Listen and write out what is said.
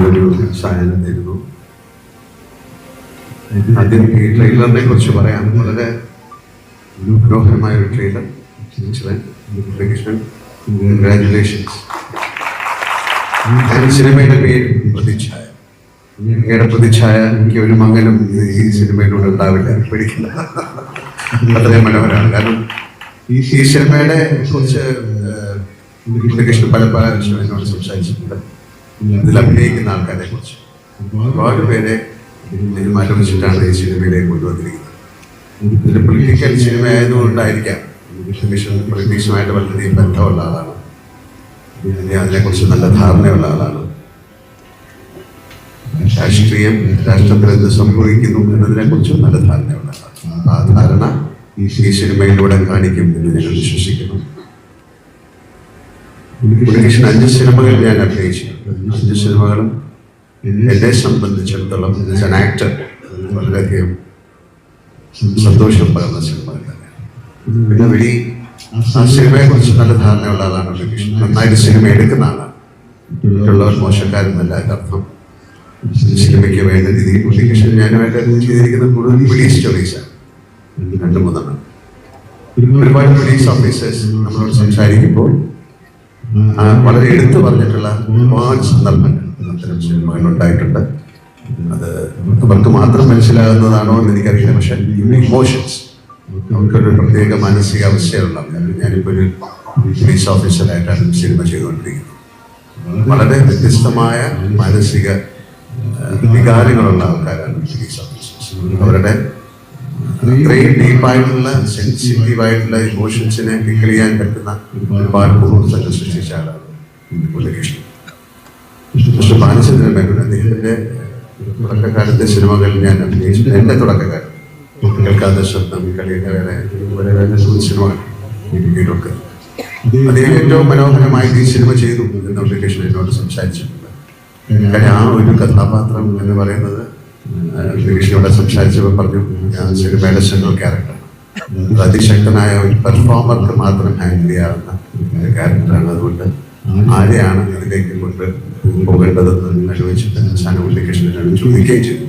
ഒരു സാധനം തരുന്നു. ആദ്യം ഈ ട്രെയിലറിനെ കുറിച്ച് പറയാം. വളരെ മനോഹരമായ ഒരു ട്രെയിലർ. കൺഗ്രാജുലേഷൻസ്. സിനിമയുടെ പേര് പ്രതിച്ഛായ. അങ്ങയുടെ പ്രതിച്ഛായ എനിക്ക് ഒരു മങ്ങലും ഈ സിനിമയിലൂടെ ഉണ്ടാവില്ല, പേടിക്കില്ല. അത്രയും മനോഹരമാണ്. കാരണം ഈ സിനിമയുടെ കുറിച്ച് ഉണ്ണികൃഷ്ണൻ പല എന്നോട് സംസാരിച്ചിട്ടുണ്ട്. ഇതിൽ അഭിനയിക്കുന്ന ആൾക്കാരെ കുറിച്ച് ഒരുപാട് പേരെ തീരുമാനിച്ചിട്ടാണ് ഈ സിനിമയിലേക്ക് കൊണ്ടുവന്നിരിക്കുന്നത്. ഇതിൽ പൊളിറ്റിക്കൽ സിനിമ ആയതുകൊണ്ടായിരിക്കാം. ഉണ്ണികൃഷ്ണൻ പൊളിറ്റിക്സുമായിട്ട് വളരെയധികം ബന്ധമുള്ള ആളാണ്. അതിനെക്കുറിച്ച് നല്ല ധാരണയുള്ള ആളാണ്. രാഷ്ട്രീയം, രാഷ്ട്രത്തിൽ എന്ത് സംഭവിക്കുന്നു എന്നതിനെക്കുറിച്ചും നല്ല ധാരണയുള്ള ആളാണ്. ആ ധാരണ ഈ സിനിമയിലൂടെ കാണിക്കും എന്ന് ഞങ്ങൾ വിശ്വസിക്കുന്നു. ഉണ്ണികൃഷ്ണൻ 5 സിനിമകൾ ഞാൻ അഭിനയിച്ചിട്ടുണ്ട്. 5 സിനിമകളും എന്നെ സംബന്ധിച്ചിടത്തോളം ആൻ ആക്ടർ വളരെയധികം സന്തോഷം പകർന്ന സിനിമകളാണ്. പിന്നെ വഴി ആ സിനിമയെ കുറിച്ച് നല്ല ധാരണയുള്ള ആളാണ് ഉണ്ണികൃഷ്ണൻ. നന്നായിട്ട് സിനിമ എടുക്കുന്ന ആളാണ്. മറ്റുള്ളവർ മോശക്കാരെന്നല്ല അർത്ഥം. സിനിമയ്ക്ക് വേണ്ട രീതിയിൽ ഉണ്ണികൃഷ്ണൻ ഞാനുമായിട്ട് ചെയ്തിരിക്കുന്ന കൂടുതൽ പോലീസ് സ്റ്റോറീസാണ്. 2-3 ഒരുപാട് പോലീസ് ഓഫീസേഴ്സ് നമ്മളോട് സംസാരിക്കുമ്പോൾ വളരെ എടുത്തു പറഞ്ഞിട്ടുള്ള ഒരുപാട് സന്ദർഭങ്ങൾ അത്തരം സിനിമകൾ ഉണ്ടായിട്ടുണ്ട്. അത് അവർക്ക് മാത്രം മനസ്സിലാകുന്നതാണോ എന്ന് എനിക്കറിയില്ല. പക്ഷെ ഇമോഷൻസ് നമുക്കൊരു പ്രത്യേക മാനസികാവസ്ഥയുള്ള. ഞാനിപ്പോൾ ഒരു പോലീസ് ഓഫീസറായിട്ടാണ് സിനിമ ചെയ്തുകൊണ്ടിരിക്കുന്നത്. വളരെ വ്യത്യസ്തമായ മാനസിക വികാരങ്ങളുള്ള ആൾക്കാരാണ് പോലീസ് ഓഫീസേഴ്സ്. അവരുടെ അത്രയും ഡീപ്പായിട്ടുള്ള സെൻസിറ്റീവായിട്ടുള്ള ഇമോഷൻസിനെ ടിക്കിൾ ചെയ്യാൻ പറ്റുന്ന ഒരുപാട് മുഹൂർത്തങ്ങൾ സൃഷ്ടിച്ച ആളാണ് ഉണ്ണികൃഷ്ണൻ. പക്ഷെ ബാലചന്ദ്രൻ മേനോൻ അദ്ദേഹത്തിന്റെ തുടക്കകാലത്തെ സിനിമകൾ ഞാൻ അഭിനയിച്ചു. എന്റെ തുടക്കകാലം കേൾക്കാത്ത ശബ്ദം, കളിയുടെ വേറെ സിനിമകൾ ഒക്കെ അദ്ദേഹം ഏറ്റവും മനോഹരമായിട്ട് ഈ സിനിമ ചെയ്തു എന്ന് ഉണ്ണികൃഷ്ണൻ എന്നോട് സംസാരിച്ചിട്ടുണ്ട്. കാര്യം ആ ഒരു കഥാപാത്രം എന്ന് പറയുന്നത് ഉണ്ണികൃഷ്ണനോട് സംസാരിച്ചപ്പോൾ പറഞ്ഞു, ഞാൻ സിനിമയുടെ സെൻട്രൽ ക്യാരക്ടറാണ്. അത് അതിശക്തനായ ഒരു പെർഫോമർക്ക് മാത്രം ഹാൻഡിൽ ചെയ്യാവുന്ന ഒരു ക്യാരക്ടറാണ്. അതുകൊണ്ട് ആരെയാണ് ഇതിലേക്ക് കൊണ്ട് പോകേണ്ടതെന്ന് ആലോചിച്ചിട്ട് അവസാനം ഉണ്ണികൃഷ്ണനോട് ചോദിക്കുകയും ചെയ്തു.